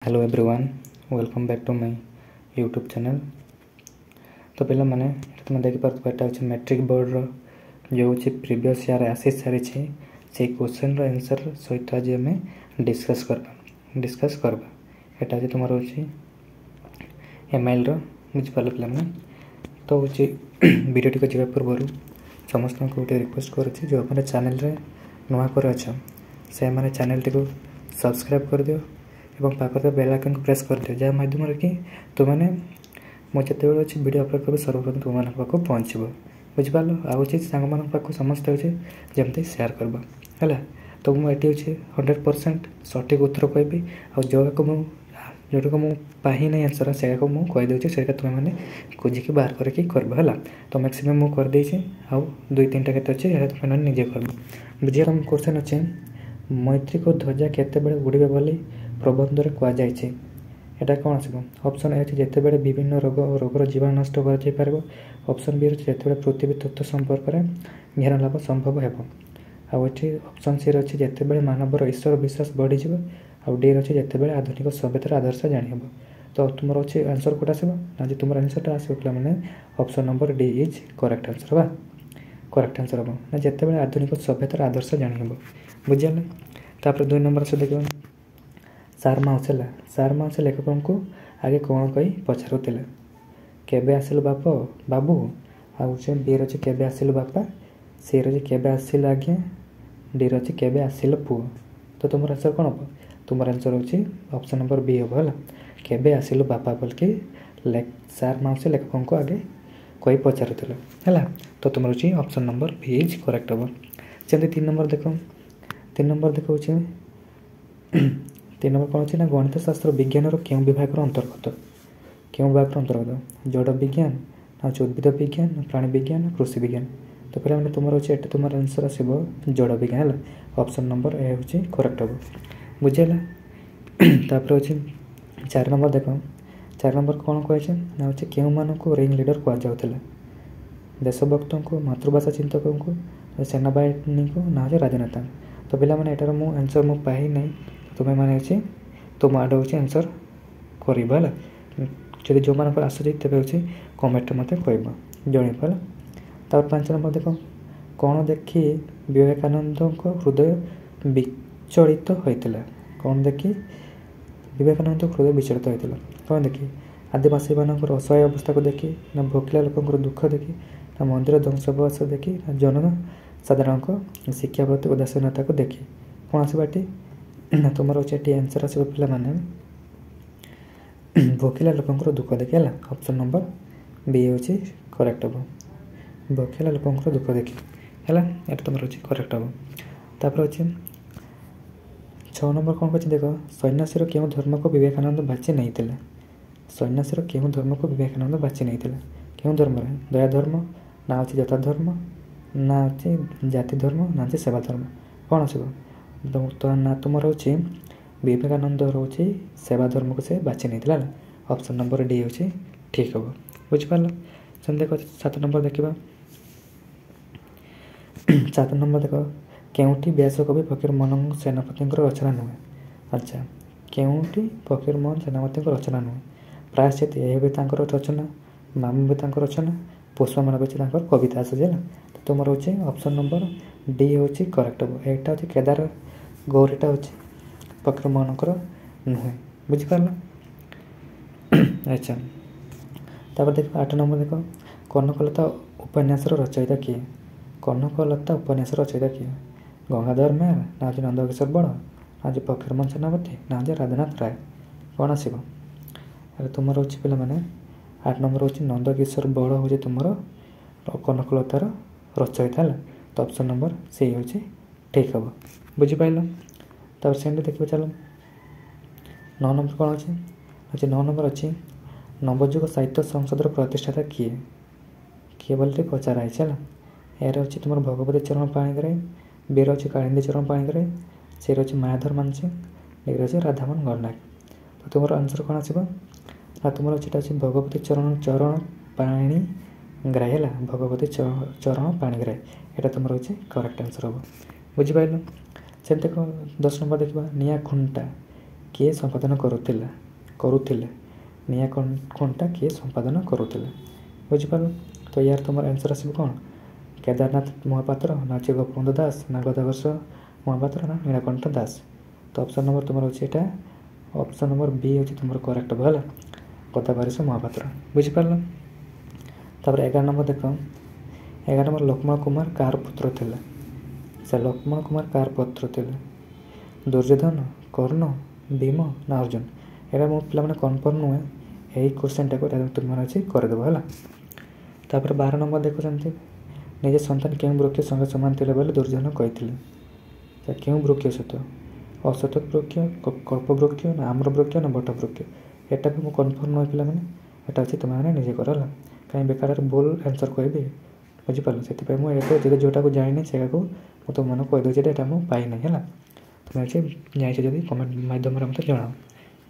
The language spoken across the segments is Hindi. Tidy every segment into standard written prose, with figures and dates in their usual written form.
Hello everyone, welcome back to my YouTube channel. तो पे मैंने तुम देखिए मैट्रिक बोर्ड जो प्रीवियस ईयर आसी सारी से क्वेश्चन आंसर सहित आज आम डिस्कस करवा यहाँ तुम रोचे एमआईएल बुझिपार पे तो हूँ वीडियो टी जा पूर्व समस्त को गोटे रिक्वेस्ट करुँच जो मैंने चैनल रे नुआ कर अच्छा से मैंने चैनल टी सब्सक्राइब कर दियो एवं पाखर बेल आइकन को प्रेस कर दियो जहाँ माध्यम कि तुमने मुझे अच्छी वीडियो अपलोड कर सर्वप्रथम तुम पाक पहुँच बुझिपार आँच सांग पाक समस्त होती जमती सेयार करवा है। तो मुझे 100% सठिक उत्तर कहबी जोटा को मुझे नहीं आंसर से कहीदे से तुमने खोजिकी बाहर करके करवा है। तो मैक्सीम मुझे करदे आउ 2-3 के अच्छे तुमने निजे कर बुझे। क्वेश्चन अच्छे मैत्री को ध्वजा केते बेले उड़े बोली प्रबंध कहुई यहाँ कौन आसो ऑप्शन ए जिते बड़े विभिन्न रोगर जीवाणु नष्ट कर। ऑप्शन बी अच्छे जिते पृथ्वी तत्व संपर्क में ज्ञान लाभ संभव हो। ऑप्शन सी अच्छे जिते बड़े मानवर ईश्वर विश्वास बढ़ीज आउ डी अच्छे जिते बड़े आधुनिक सभ्यतार आदर्श जाणी। तो तुम अच्छे आंसर कौट आसो ना तुम आंसरटा आसो पे option number D is correct answer बा करेक्ट आंसर हम ना जिते बड़े आधुनिक सभ्यतार आदर्श जाणी बुझे। तापर 2 नंबर से देख सार माउसे लेखक को आगे कौन कही पचारूला केबे आसिल बाप बाबू आउ बी रही केबे आसिल बापा सी रही केबे आसिल आज्ञा डी रही केबे आसिल पुओ। तो तुम आंसर कौन हम तुम आंसर हो ऑप्शन नंबर बी हम है केबे आसिल बापा बोलिकी सार माउसे लेखक को आगे कही पचारूला है। तो तुम रही option number B is correct हम। जमी 3 नंबर देख 3 नंबर देखा 3 नंबर कौन अच्छे ना गणित शास्त्र विज्ञान क्यों विभाग अंतर्गत जड़ विज्ञान ना उद्भिद विज्ञान प्राणी विज्ञान कृषि विज्ञान। तो पे तुम अच्छे तुम आंसर आसो जड़ विज्ञान है। ऑप्शन नंबर ए हूँ करेक्ट हम बुझेगा। तापर अच्छे 4 नंबर देख 4 नंबर कौन कहे ना हूँ क्यों मानक रिंग लीडर कहुला देशभक्त को मातृभाषा चिंतक को सेनाबाहिनी को ना हूँ राजनेता। तो पे एटार मु आंसर मु पाई ना तुम्हें मैंने तुम आड हो आंसर कर जब जो मान आसूँ तेज हूँ कमेंट मत कह जनपाल। तापर 5 नंबर देख कौन देखी विवेकानंद हृदय विचलित होता कौन देखी विवेकानंद हृदय विचलित होता कौन देखी आदिवासी मानकर असहाय अवस्था को देखी ना भोकिला लोक दुख देखी ना मंदिर ध्वंसवास देखी ना जन साधारण शिक्षा प्रति उदासीनता को देखी कौन आसबाटी ना तुम अच्छे आंसर आसो पे मैंने भोकिला लोक दुख देखी है। ऑप्शन नंबर बी हूँ करेक्ट हम भोकिला लोक दुख देखी है ये तुम अच्छे करेक्ट हम। तापर अच्छे 6 नंबर कौन कहे देख सन्यासीर क्यों धर्म को विवेकानंद बाची नहीं सन्यासीर क्यों धर्म को विवेकानंद बाची नहीं क्यों धर्म दया धर्म ना अच्छे जता धर्म ना अच्छे जाति धर्म ना अच्छे सेवा धर्म कौन आसो तो ना तुम रोचे विवेकानंद रोचे सेवा धर्म को से बाची नहीं। ऑप्शन नंबर डी हूँ ठीक हम बुझिपार। से देख 7 नंबर देखा 7 नंबर देख केउटी व्यास कवि फकीर मोहन सेनापति रचना नुहे। अच्छा केउटी फकीर मोहन सेनापति रचना नुहे प्रायश्चित यह भी रचना मामू भी रचना पुष्पमाला भी कविता आसूँ। तो तुम रोचे ऑप्शन नंबर डी हूँ करेक्ट हम यहाँ हूँ केदार गौरीटा हूँ फकीर मोहन नुहे बुझिपार। अच्छा तापर देख 8 नंबर देख कनकलता उपन्यास रचयिता किए कनकलता उपन्यास रचयिता किए गंगाधर मेहर ना हूँ नंदकिशोर बड़ ना हूँ फकीर मोहन सेनापति ना हूँ राधानाथ राय कौन आसो तुम रोचे पे मैंने 8 नंबर हूँ नंदकिशोर बड़ हूँ तुम कनकलतार रचयिता है। तो ऑप्शन नंबर सी हूँ ठीक हम बुझिपार। तब से देखिए चलो 9 नंबर कौन अच्छे 9 नंबर अच्छे नवजुग साहित्य संसद प्रतिष्ठाता किए बोलते पचाराई है। यार अच्छे तुम भगवती चरण पाणिग्राही बी रही कालिंदी चरण पाणिग्राही सी रही मायाधर मानसिंह डी रही राधामोहन गणनायक। तो तुम आंसर कौन आसो ना तुम अच्छे भगवती चरण पाणिग्राही है भगवती चरण पाणिग्राही यहाँ तुम रही करेक्ट आंसर हम बुझिपार। से देख 10 नंबर देखा निआ खुंटा କିଏ ସମ୍ପାଦନ କରୁଥିଲେ ନିଆଁ କଣ୍ଟା କିଏ ସମ୍ପାଦନ କରୁଥିଲେ ବୁଝିପାରିଲ। ତ ୟାର ତୁମର ଆନ୍ସର୍ ଆସିବ କ'ଣ କେଦାରନାଥ ମହାପାତ୍ର ନା ଅଛି ଗୋପବନ୍ଧୁ ଦାସ ନା ଗଦାଘୋଷ ମହାପାତ୍ର ନା ନୀଳକଣ୍ଠ ଦାସ। ତ ଅପସନ୍ ନମ୍ବର ତୁମର ହେଉଛି ଏଇଟା ଅପସନ୍ ନମ୍ବର ବି ହେଉଛି ତୁମର କରେକ୍ଟ ହେବ ହେଲା ଗଦାଘୋଷ ମହାପାତ୍ର ବୁଝିପାରିଲ। ତାପରେ 11 ନମ୍ବର ଦେଖ 11 ନମ୍ବର ଲକ୍ଷ୍ମଣ କୁମାର କାହାର ପୁତ୍ର ଥିଲେ। ସେ ଲକ୍ଷ୍ମଣ କୁମାର କାହାର ପୁତ୍ର ଥିଲେ ଦୁର୍ଯ୍ୟୋଧନ କର୍ଣ୍ଣ ଭୀମ ନା ଅର୍ଜୁନ। ଏଇଟା ମୋ ପିଲାମାନେ କନଫର୍ମ ନୁହେଁ ଏହି କ୍ୱେଶ୍ଚନଟାକୁ ତୁମମାନେ ଅଛି କରିଦେବ ହେଲା। ତାପରେ 12 ନମ୍ବର ଦେଖୁଛନ୍ତି ନିଜ ସନ୍ତାନ କେଉଁ ବୃକ୍ଷ ସଙ୍ଗେ ସମାନ ଥିଲେ ବୋଲି ଦୁର୍ଯ୍ୟୋଧନ କହିଥିଲେ। ସେ କେଉଁ ବୃକ୍ଷ ସତ ଅସତ ବୃକ୍ଷ କଳ୍ପ ବୃକ୍ଷ ନା ଆମ୍ର ବୃକ୍ଷ ନା ବଟ ବୃକ୍ଷ। ଏଟା ବି ମୁଁ କନଫର୍ମ ନୁହେଁ ପିଲାମାନେ ଏଟା ଅଛି ତୁମେମାନେ ନିଜେ କର ହେଲା କାହିଁ ବେକାରରେ ଭୁଲ ଆନ୍ସର୍ କହିବି ବୁଝିପାରିଲ। ସେଥିପାଇଁ ମୁଁ ଏବେ ଯଦି ଯେଉଁଟାକୁ ଜାଣିନି ସେଇଟାକୁ ମୁଁ ତୁମମାନଙ୍କୁ କହିଦେଉଛି ଏଇଟା ମୁଁ ପାଇନାହିଁ ହେଲା। ତୁମେ ଅଛି ଜାଣିଛ ଯଦି କମେଣ୍ଟ ମାଧ୍ୟମରେ ମୋତେ ଜଣାଅ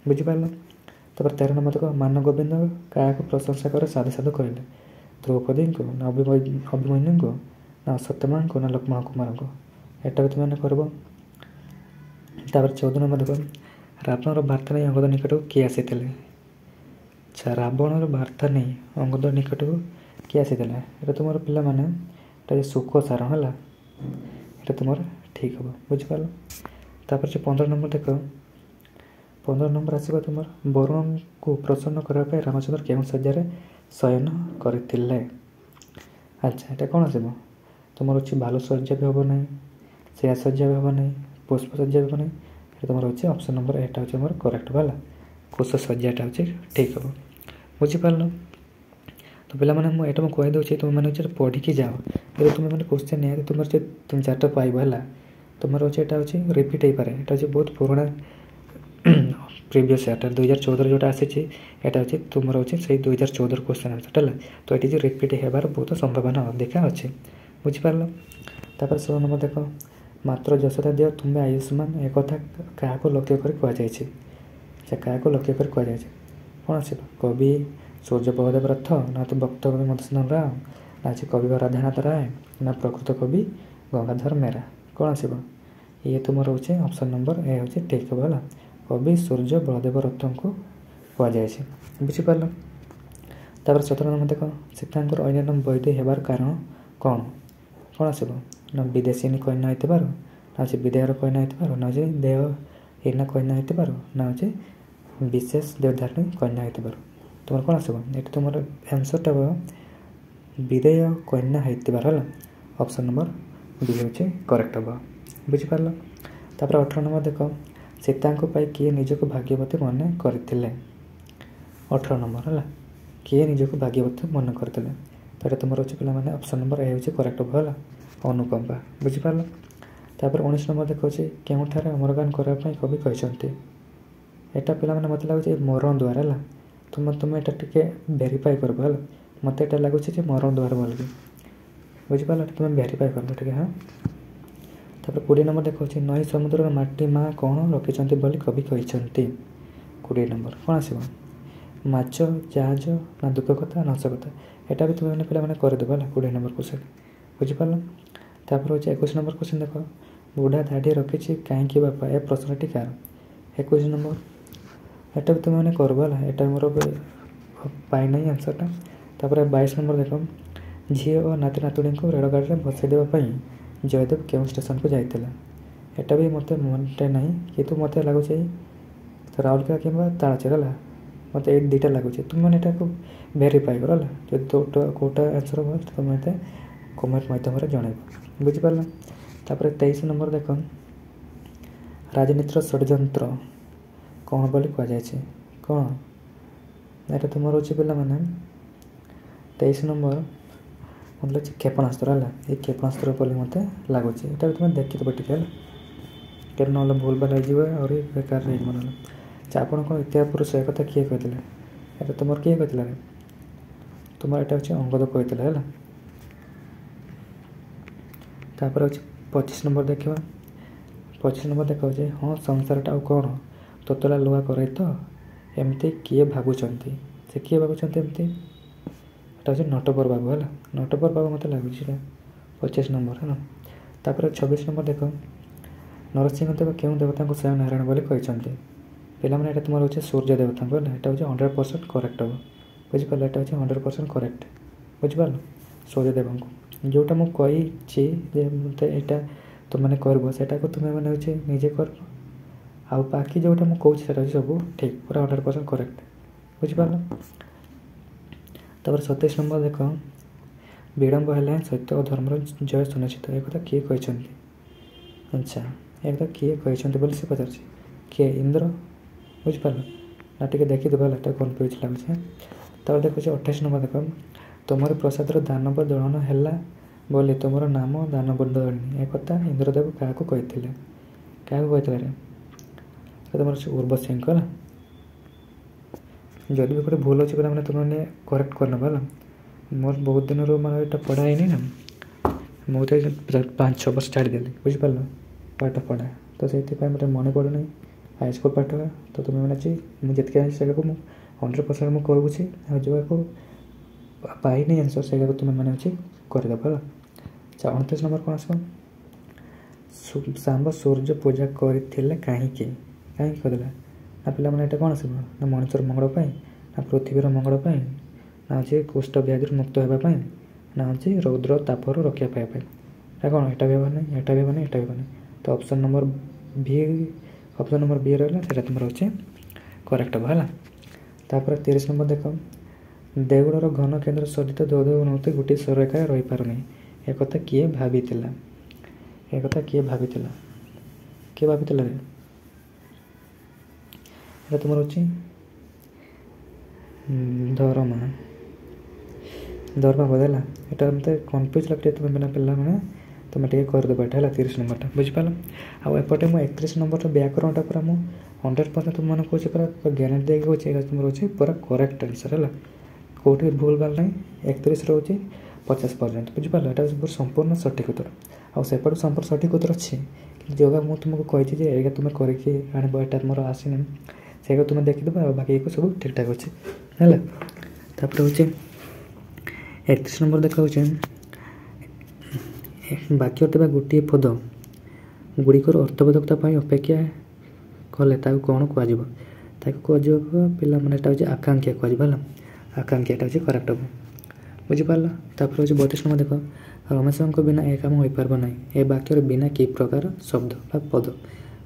ବୁଝିପାରିଲ। ତାପରେ 13 ନମ୍ବର ଦେଖ ମାନଗୋବିନ୍ଦ କାହାକୁ ପ୍ରଶଂସା କରି ସାଧୁ ସାଧୁ କହିଲେ ଦ୍ରୌପଦୀଙ୍କୁ ନା ଅଭିମନ୍ୟୁଙ୍କୁ ନା ସତ୍ୟଭାମାଙ୍କୁ ନା ଲକ୍ଷ୍ମଣ କୁମାରଙ୍କୁ। ଏଟା ବି ତୁମେ କରିବ। ତାପରେ 14 ନମ୍ବର ଦେଖ ରାବଣର ବାର୍ତ୍ତା ନେଇ ଅଙ୍ଗଦ ନିକଟକୁ କିଏ ଆସିଥିଲେ। ଆଚ୍ଛା ରାବଣର ବାର୍ତ୍ତା ନେଇ ଅଙ୍ଗଦ ନିକଟକୁ କିଏ ଆସିଥିଲା ଏଇଟା ତୁମର ପିଲାମାନେ ଏଇଟା ସୁଖ ସାର ହେଲା ଏଇଟା ତୁମର ଠିକ୍ ହେବ ବୁଝିପାରିଲ। ତାପରେ 15 ନମ୍ବର ଦେଖ 15 ନମ୍ବର ଆସିବ ତୁମର ବରୁଣଙ୍କୁ ପ୍ରସନ୍ନ କରିବା ପାଇଁ ରାମଚନ୍ଦ୍ର କେଉଁ ଶଯ୍ୟାରେ ଶୟନ କରିଥିଲେ। ଆଚ୍ଛା ଏଇଟା କ'ଣ ଆସିବ ତୁମର ଅଛି ଭାଲୁ ଶଯ୍ୟା ବି ହେବ ନାହିଁ ଶେୟା ଶଯ୍ୟା ବି ହେବ ନାହିଁ ପୁଷ୍ପ ଶଯ୍ୟା ବି ହେବ ନାହିଁ। ଏଇଟା ତୁମର ଅଛି ଅପସନ୍ ନମ୍ବର ଏଇଟା ହେଉଛି ଆମର କରେକ୍ଟ ହେଲା କୁଶ ଶଯ୍ୟାଟା ହେଉଛି ଠିକ୍ ହେବ ବୁଝିପାରିଲ। ତ ପିଲାମାନେ ମୁଁ ଏଇଟା ମୁଁ କହିଦେଉଛି ତୁମେମାନେ ହେଉଛି ପଢ଼ିକି ଯାଅ ଯଦି ତୁମେମାନେ କ୍ୱେଶ୍ଚନ୍ ନିହାତି ତୁମର ଯେ 3-4ଟା ପାଇବ ହେଲା ତୁମର ଅଛି ଏଇଟା ହେଉଛି ରିପିଟ୍ ହେଇପାରେ ଏଇଟା ହେଉଛି ବହୁତ ପୁରୁଣା ପ୍ରିଭିୟସ୍ ଇୟର୍ଟା 2014 ଯେଉଁଟା ଆସିଛି ଏଇଟା ହେଉଛି ତୁମର ଅଛି ସେଇ 2014 କ୍ୱେଶ୍ଚନ୍ ଆନ୍ସର୍ଟା ହେଲା। ତ ଏଠି ଯେ ରିପିଟ୍ ହେବାର ବହୁତ ସମ୍ଭାବନା ଅଧିକା ଅଛି ବୁଝିପାରିଲ। ତାପରେ 16 ନମ୍ବର ଦେଖ ମାତ୍ର ଯଶୋଦା ଦିଅ ତୁମେ ଆୟୁଷ୍ମାନ ଏକଥା କାହାକୁ ଲକ୍ଷ୍ୟ କରି କୁହାଯାଇଛି। ସେ କାହାକୁ ଲକ୍ଷ୍ୟ କରି କୁହାଯାଇଛି କ'ଣ ଆସିବ କବି ସୂର୍ଯ୍ୟପ୍ରଭଦେବ ରଥ ନା ଭକ୍ତ କବି ମଧୁସୂଦନ ରାଓ ନା ଅଛି କବି ରାଧାନାଥ ରାୟ ନା ପ୍ରକୃତ କବି ଗଙ୍ଗାଧର ମେହେର। କ'ଣ ଆସିବ ଇଏ ତୁମର ହେଉଛି ଅପସନ୍ ନମ୍ବର ଏ ହେଉଛି ଠିକ୍ ହେବ ହେଲା କବି ସୂର୍ଯ୍ୟ ବଳଦେବ ରଥଙ୍କୁ କୁହାଯାଇଛି ବୁଝିପାରିଲ। ତାପରେ 17 ନମ୍ବର ଦେଖ ସୀତାଙ୍କର ଅନ୍ୟାନ୍ୟ ବୈଦେହୀ ହେବାର କାରଣ କ'ଣ କ'ଣ ଆସିବ ନା ବିଦେଶୀ କନ୍ୟା ହେଇଥିବାରୁ ନା ଅଛି ବିଦେହର କନ୍ୟା ହେଇଥିବାରୁ ନା ଅଛି ଦେହହୀନ କନ୍ୟା ହେଇଥିବାରୁ ନା ଅଛି ବିଶେଷ ଦେବଧାରଣୀ କନ୍ୟା ହେଇଥିବାରୁ। ତୁମର କ'ଣ ଆସିବ ଏଠି ତୁମର ଆନ୍ସର୍ଟା ହେବ ବିଦେୟ କନ୍ୟା ହେଇଥିବାର ହେଲା ଅପସନ୍ ନମ୍ବର ବି ହେଉଛି କରେକ୍ଟ ହେବ ବୁଝିପାରିଲ। ତାପରେ 18 ନମ୍ବର ଦେଖ ସୀତାଙ୍କ ପାଇଁ କିଏ ନିଜକୁ ଭାଗ୍ୟବତୀ ମନେ କରିଥିଲେ। 18 ନମ୍ବର ହେଲା କିଏ ନିଜକୁ ଭାଗ୍ୟବତୀ ମନେ କରିଥିଲେ ତ ଏଇଟା ତୁମର ଅଛି ପିଲାମାନେ ଅପସନ୍ ନମ୍ବର ଏ ହେଉଛି କରେକ୍ଟ ହେବ ହେଲା ଅନୁକମ୍ପା ବୁଝିପାରିଲ। ତାପରେ 19 ନମ୍ବର ଦେଖାଉଛି କେଉଁଠାରେ ଅମରଗାନ କରିବା ପାଇଁ କବି କହିଛନ୍ତି। ଏଇଟା ପିଲାମାନେ ମୋତେ ଲାଗୁଛି ମରଣ ଦ୍ୱାର ହେଲା ତୁମେ ଏଇଟା ଟିକେ ଭେରିଫାଏ କରିବ ହେଲା ମୋତେ ଏଇଟା ଲାଗୁଛି ଯେ ମରଣ ଦ୍ୱାର ବୋଲିକି ବୁଝିପାରିଲ ତୁମେ ଭେରିଫାଏ କରିବ ଟିକେ ହଁ। ତାପରେ 20 ନମ୍ବର ଦେଖାଉଛି ନଈ ସମୁଦ୍ରର ମାଟି ମା କ'ଣ ରଖିଛନ୍ତି ବୋଲି କବି କହିଛନ୍ତି। 20 ନମ୍ବର କ'ଣ ଆସିବ ମାଛ ଜାହାଜ ନା ଦୁଃଖ କଥା ନା ହସ କଥା। ଏଇଟା ବି ତୁମେ ପିଲାମାନେ କରିଦେବ ହେଲା 20 ନମ୍ବର କ୍ୱେଶ୍ଚନ୍ ବୁଝିପାରିଲ। ତାପରେ ହେଉଛି 21 ନମ୍ବର କ୍ୱେଶ୍ଚନ୍ ଦେଖ ବୁଢ଼ା ଦାଢ଼ି ରଖିଛି କାହିଁକି ବାପା ଏ ପ୍ରଶ୍ନଟି କାହାର। 21 ନମ୍ବର ଏଇଟା ବି ତୁମେ କରିବ ହେଲା ଏଇଟା ମୋର ପାଇନାହିଁ ଆନ୍ସର୍ଟା। ତାପରେ 22 ନମ୍ବର ଦେଖ ଝିଅ ଓ ନାତି ନାତୁଣୀଙ୍କୁ ରେଳଗାଡ଼ିରେ ବସାଇ ଦେବା ପାଇଁ ଜୟଦେବ କେଉଁ ଷ୍ଟେସନକୁ ଯାଇଥିଲା। ଏଇଟା ବି ମୋତେ ମନେ ନାହିଁ କିନ୍ତୁ ମୋତେ ଲାଗୁଛି ରାଉରକେଲା କିମ୍ବା ତାଳଚେର ହେଲା ମୋତେ ଏଇ ଦୁଇଟା ଲାଗୁଛି ତୁମେ ଏଟାକୁ ଭେରିଫାଏ କର ହେଲା ଯଦି କେଉଁଟା ଆନ୍ସର୍ ହେବ ତୁମେ ମୋତେ କମେଣ୍ଟ ମାଧ୍ୟମରେ ଜଣାଇବ ବୁଝିପାରିଲ। ତାପରେ 23 ନମ୍ବର ଦେଖ ରାଜନୀତିର ଷଡ଼ଯନ୍ତ୍ର କ'ଣ ବୋଲି କୁହାଯାଇଛି କ'ଣ ଏଇଟା ତୁମର ହେଉଛି ପିଲାମାନେ 23 ନମ୍ବର ମୋତେ ଲାଗୁଛି କ୍ଷେପଣାସ୍ତ୍ର ହେଲା ଏଇ କ୍ଷେପଣାସ୍ତ୍ର ବୋଲି ମୋତେ ଲାଗୁଛି ଏଇଟା ବି ତୁମେ ଦେଖିଦେବ ଟିକେ ହେଲା କେବେ ନହେଲେ ଭୁଲ ଭାଲ ହେଇଯିବ ଆହୁରି ବେକାର ହେଇଯିବ ନହେଲେ। ଆପଣ କ'ଣ ଇତିହାସ ପୁରୁଷ ଏ କଥା କିଏ କହିଥିଲେ ଏଇଟା ତୁମର କିଏ କହିଥିଲା ତୁମର ଏଇଟା ହେଉଛି ଅଙ୍ଗଦ କହିଥିଲା ହେଲା। ତାପରେ ହେଉଛି 25 ନମ୍ବର ଦେଖିବା 25 ନମ୍ବର ଦେଖାଉଛି ହଁ ସଂସାରଟା ଆଉ କ'ଣ ତୋତଲା ଲୁହା କରେ ତ ଏମିତି କିଏ ଭାବୁଛନ୍ତି ସେ କିଏ ଭାବୁଛନ୍ତି ଏମିତି ଏଇଟା ହେଉଛି ନଟବର ବାବୁ ହେଲା ନଟବର ବାବୁ ମୋତେ ଲାଗୁଛି ଏଇଟା 25 ନମ୍ବର ହେଲା। ତାପରେ 26 ନମ୍ବର ଦେଖ ନରସିଂହ ଦେବ କେଉଁ ଦେବତାଙ୍କୁ ସ୍ୱୟଂ ନାରାୟଣ ବୋଲି କହିଛନ୍ତି। पे मैंने तुम हो सूर्य देवता को यहाँ 100% करेक्ट हम बुझिपार यहाँ 100% करेक्ट बुझिपार सूर्यदेव को जोटा मुझे मत यहाँ तुम मैंने कर तुम्हें मैंने निजे कर आउ बाकी जोटा मुझे कहूँ सब ठीक पूरा 100% करेक्ट बुझिपार। तापर 27 नंबर देख विड़ंब है सत्य और धर्मर जय सुनिश्चित एक कथा किए कहते अच्छा एक कथा किए कहते बोली से पचार किए इंद्र बुझिपार ना टे देखीदेव है कन्फ्यूज लगे। तब देखुच 28 नंबर देख तुमर प्रसाद दानव दलन है बोली तुम नाम दानव दलनी एक कथा इंद्रदेव क्या कहते क्या कहते तुम उर्वशी है जदि भी गोटे भूल अच्छे मैंने तुमने करेक्ट करना है मोर बहुत दिन मैं ये पढ़ाई ना मुझे 5-6 वर्ष छाड़देली बुझिपार पाठ पढ़ा तो से मतलब मन पड़ूना हाईस्कूल पाठ तो तुम्हें मैंने मुझे से 100% मुझे कहूँ जो पाइनी आंसर से तुम्हें मैंने करदेव है। 29 नंबर कौन आस सांब सूर्य पूजा करते कहीं करदेला ना पे मैंने कौन आस ना मनुष्यर मंगल ना पृथ्वीर मंगल ना अच्छे कुष्ठ व्याधि मुक्त होगापी ना अच्छे रौद्र तापर रक्षा पाइबा कौन यहाँ भी हेनी यहाँ भी हेनी यहाँ भी हेनी तो ऑप्शन नंबर बी रहा तुम अच्छे करेक्ट हम है। तापर 30 नंबर देख देउड़र घन केन्द्र सहित दो अनुमति गोटे सररेखा रही पारनी एक कथा किए भाभी एक कथा किए भाभी किए भाभी तुम अच्छी धर्मा बदेला यहाँ मत कन्फ्यूज लगे तुम बिना पिला मैंने तुम टे करदेव है 30 नंबर बुझिपार आउटे मुझे 31 नंबर व्याकरणटा पूरा मुझे 100% तुम मैंने कौन पूरा ग्यारंटी देगी कौन तुम रोचे पूरा करेक्ट आंसर है कौटे भूल भाल ना 31 रोचे 50% बुझिपार यहाँ सब संपूर्ण सठिक उत्तर आउट संपूर्ण सठिक उत्तर अच्छे जगह मुझे तुमको कही ये तुम्हें करके आने यहाँ मोर आसनी से तुम्हें देखीदेव बाकी सब ठीक ठाक अच्छे है। तापर हूँ 31 नंबर देखा बाक्य थे गोटे पद गुड़िकर अर्थबोधकता अपेक्षा कले कौन कह पिला मैंने आकांक्षा कह आकांक्षा यहाँ करेक्ट हम बुझिपार। तापर हूँ 32 नंबर देख रमेश बिना यह कम हो पार ना ए वाक्यर बिना कि प्रकार शब्द पद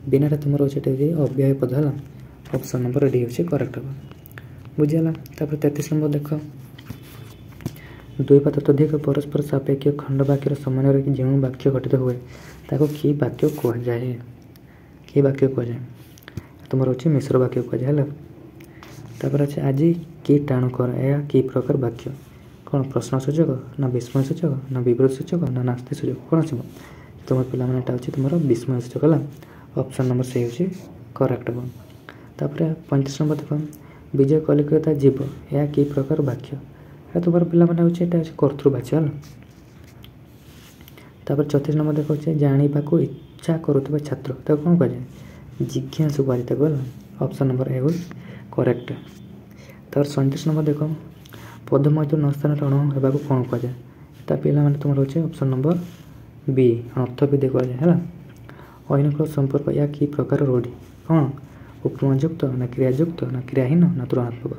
बिना तुम अच्छे अव्यय पद है ऑप्शन नंबर डी हूँ करेक्ट हम बुझीगला। तापर 33 नंबर देख दुई पात अधिक परस्पर सापेक्ष खंड वाक्यर समन्वय जो वाक्य गठित हुए ताको कि वाक्य कहुए कि वाक्य कहुए तुम अच्छे मिश्र वाक्य कहुए है। तापर अच्छे आज कि टाणु कर यह कि प्रकार वाक्य कौन प्रश्न सूचक ना विस्मय सूचक ना विवृत सूचक ना नास्ति सूचक कौन आस तुम पिला मैंने अच्छे तुम विस्मय सूचक है ऑप्शन नंबर से हूँ करेक्ट हम। तापर 35 नंबर देख विजय कलिकता जीव यह कि प्रकार वाक्य तुम पिला मैंने कर्तृवाच्य है। तापर 34 नंबर देखा जाना को इच्छा करुवा छात्र तो कौन कहुए जिज्ञासु कह ऑप्शन नंबर ए करेक्ट। तापर 37 नंबर देख पद मध्य न स्थान रण होगा कौन कहुए पिला मैंने तुम अच्छे ऑप्शन नंबर बी अर्थविधि कहुए है। अनुकूल संपर्क या कि प्रकार रूढ़ी कौन उपमायुक्त ना क्रियायुक्त ना क्रियाहीन ना तुलनात्मक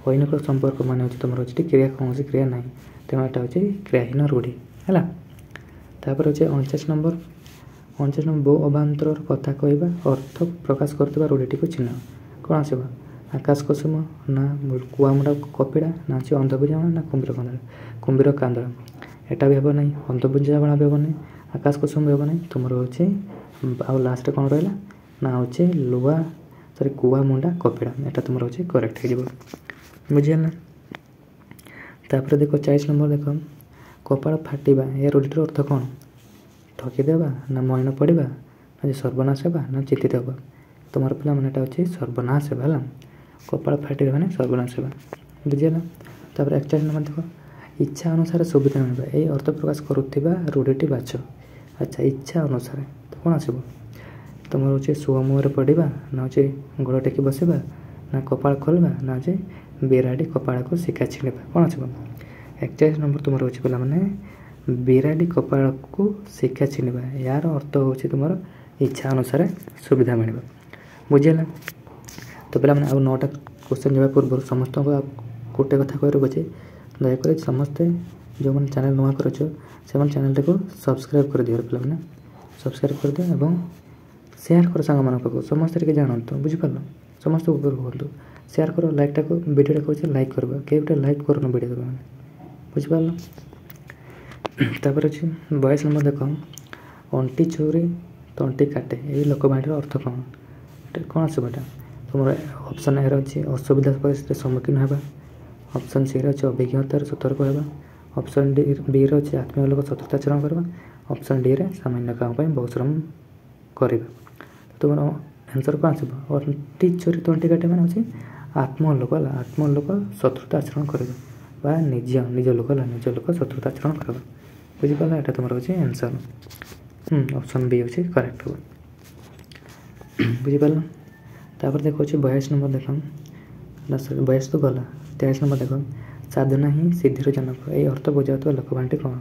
अनुकूल संपर्क मान हो तुम अच्छे क्रिया कौन क्रिया ना तेणु यहाँ हूँ क्रियाहीन रूढ़ी है। तापर हूँ 49 नंबर बो अभांतर कथा कहवा अर्थ प्रकाश करता रूढ़ी को चिन्ह कौन आस आकाश कुसुम ना कुआमुड़ा कपिड़ा ना अच्छे अंधभुजाण ना कुंभीर कांदड़ा यहाँ भी हम ना अंधभुजाण भी हम ना आकाश कुसुम भी हम ना तुम अच्छे आउ लास्ट कौन रहा ना हूँ लुआ सॉरी कुआमुंडा कपिड़ा यहाँ तुम अच्छे करेक्ट हो बुझीगला। तापर देख 40 नंबर देख कपाल फाटिबा या रूढ़ीर अर्थ कौन ठकीदेवा ना मईन पड़ा ना सर्वनाश होगा ना चिंतित होगा तुम पिला मैंने अच्छे सर्वनाश होगा है कपाल फाटिबा मैंने सर्वनाश होगा बुझीगला। तापर 41 नंबर देख इच्छा अनुसार सुविधा मिलवा यही अर्थ प्रकाश करुवा रूढ़ी बाछ अच्छा इच्छा अनुसार तो कौन आस तुम अच्छे शुआ मुहर पड़ा ना अच्छे गोड़ टेकी बसवा ना कपाल खोलवा ना अच्छे बिराड़ी कपाड़ को शिका छिड़वा कौन आस 41 नंबर तुम अच्छे पिला मैंने बिराड़ी कपाड़ को शिका छिड़वा यार अर्थ हूँ तुम इच्छा अनुसार सुविधा मिलवा बुझीगला। तो पे मैंने 9टा क्वेश्चन जावा पूर्व समस्त को गोटे कथा कह रखुचे दयाकोरी समस्ते जो मैंने चैनल नुआ कर से चैनल को सब्सक्राइब कर दियो पे सब्सक्राइब कर दियो और शेयर कर सांग मान पाक समस्ते जानतु बुझिपार समस्त ऊपर कहतु शेयर कर लाइक को वीडियो कहते लाइक कर कई गोटे लाइक कर वीडियो बुझिपार तापर अच्छे 22 नंबर देख अंटी चोरी तंटी काटे ये लोकवाणी अर्थ कौन कौन आसबाटा तुम ऑप्शन ए रही असुविधा परिस्थिति सम्मुखीन होगा ऑप्शन सी रही अभिज्ञतार सतर्क होगा ऑप्शन डी बी रही आत्मीय लोक सतर्कताचरण करवा ऑप्शन डी रे सामान्य काम परिश्रम करवा तुम आंसर कौन आसो अंटी चोरी तंटी काटे मैंने अच्छे आत्मलोक शत्रुता आचरण करवा निज निज लोक शत्रुता आचरण करवा बुझिपार यहाँ तुम अच्छे आंसर ऑप्शन बी अच्छे करेक्ट हो बुझिपार तापर देखो 22 नंबर देख 22 तो गला 23 नंबर देख साधना ही सिद्धिर जनक ये अर्थ बुझाता लोकवाणी कौन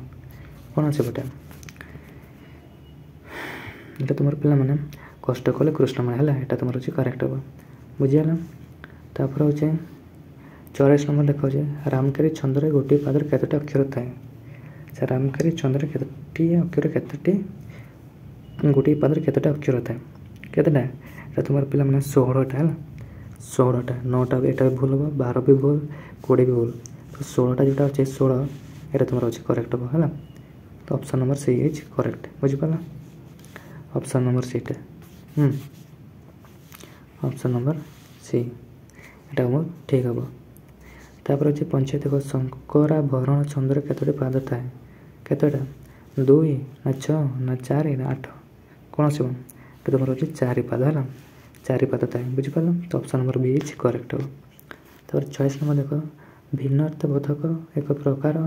कौन आसटा ये तुम पे मैंने कष्ट कले कृष्ण मिले है यहाँ तुम अच्छे करेक्ट हो बुझीगला तापर हो 24 नंबर देखा रामकारी छंदर गोटे पादर केतोटी अक्षर थाए रामकारी छंदर केतोटी अक्षर केतोटी गोटे पादर केतोटी अक्षर थाए केतटा ये तुम पे मैंने 16टा है 16टा 9टा यहाँ भूल हम 12 भी भूल 20 भी भूल तो 16टा जोटा अच्छे 16 ये तुम अच्छे करेक्ट हम है तो option number C is correct बुझिपार ऑप्शन नंबर सीटा ऑप्शन नंबर सी यहाँ ठीक हम तापर अच्छे पंचायत देख शंकरा भरण छंदर केतोटी पाद थाए केतटा 2 ना 6 ना 4 ना 8 कौन आस तुम अच्छे 4 पाद है 4 पाद थाए बुझिपार तो option number B is correct हो तापर 26 नंबर देख भिन्नर्थ बोधक एक प्रकार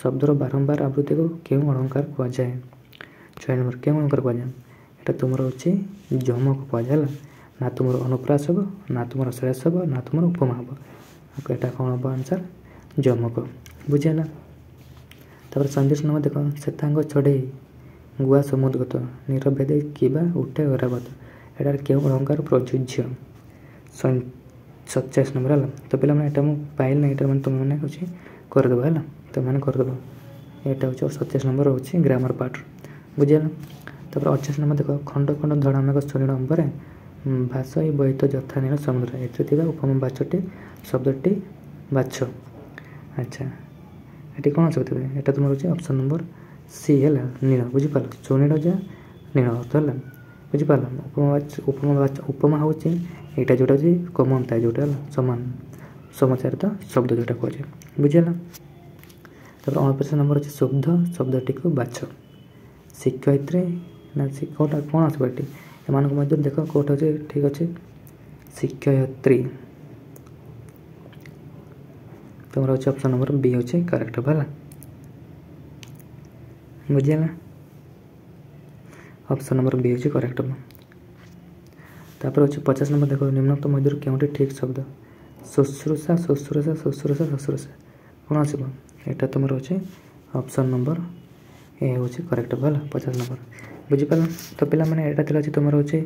शब्दर बारंबार आवृत्ति को क्यों अलंकार कहुए 6 नंबर क्यों अलंकार कहुए यहाँ तुम अच्छे जमक कहुए ना तुम अनुप्रास हम ना तुम श्रेष हम ना तुम उपमा हम यहाँ कौन हम आंसर जमक बुझेगा तापर 27 नंबर देख श्वेतांग चढ़े गुआ समुद्रगत निरभेद कि उठे ऐरावत यहाँ क्यों अलंकार प्रযোज्य 27 नंबर है तो पे मैंने यहाँ पाइल ना यहाँ मैंने तुम मैंने अच्छे करदेव है तुम मैंने करदेव यहाँ हूँ 27 नंबर हो ग्रामर पार्ट बुझेगा तापर 28 नंबर देख खंड खंड धड़ामेघ सलिल अंबर भाष बहित जथा नील समुद्र ए उपम बाचटी शब्दटी बाछ अच्छा ये कौन आस यहाँ तुम रोचे ऑप्शन नंबर सी है नील बुझिपार सुनील जा नील अर्थ है बुझिपार उपमा हूँ यहाँ जोटा कमन थाए जोटा सामान समाचारित शब्द जोटा कहे बुझेगा तापर 29 नंबर अच्छे शुद्ध शब्दटी को बाछ शिक्षयित्री ना कौटा कौन आस एमान मध्य देख कौट अच्छे ठीक अच्छे शिक्षयित्री तुम अच्छे ऑप्शन नंबर बी अच्छे करेक्ट है बुझेगा ऑप्शन नंबर बी अच्छे करेक्ट हम तापर अच्छे 50 नंबर देख निम्नक्त मध्य क्योंटे ठीक शब्द शुश्रूषा शुश्रूषा शुश्रूषा शुश्रूषा कौन आस यहाँ तुम अच्छे ऑप्शन नंबर ए हूँ करेक्ट है 50 नंबर बुझिपार तो पे मैंने यहाँ थी तुम अच्छे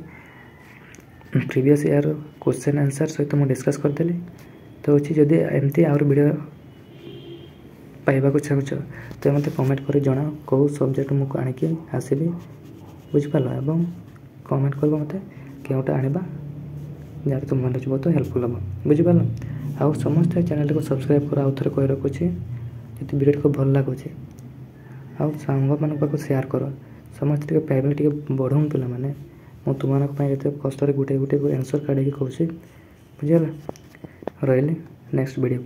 प्रीवियस ईयर क्वेश्चन आंसर सहित मुझे डिस्कस करदेली तो अच्छी जदि एमती आउर वीडियो पाइबा चाहूँ तो मत कमेंट कर जन कौ सब्जेक्ट मुझे आणिकी आसबि बुझिपार और कमेंट कर मत क्योंटा आने जहाँ तुम मन बहुत हेल्पफुल हम बुझिपार आउ समस्त चैनल को सब्सक्राइब कर आउ थे कही रखुच्छी जो वीडियो को भल लगुच आउ सांग मान पाक सेयार कर समस्त पाइबा टे बढ़ाऊँ पे मैंने मुझे तुम कष्ट गोटे गोटे आंसर काढ़ी कहूँ बुझीगला रही नेक्स्ट वीडियो।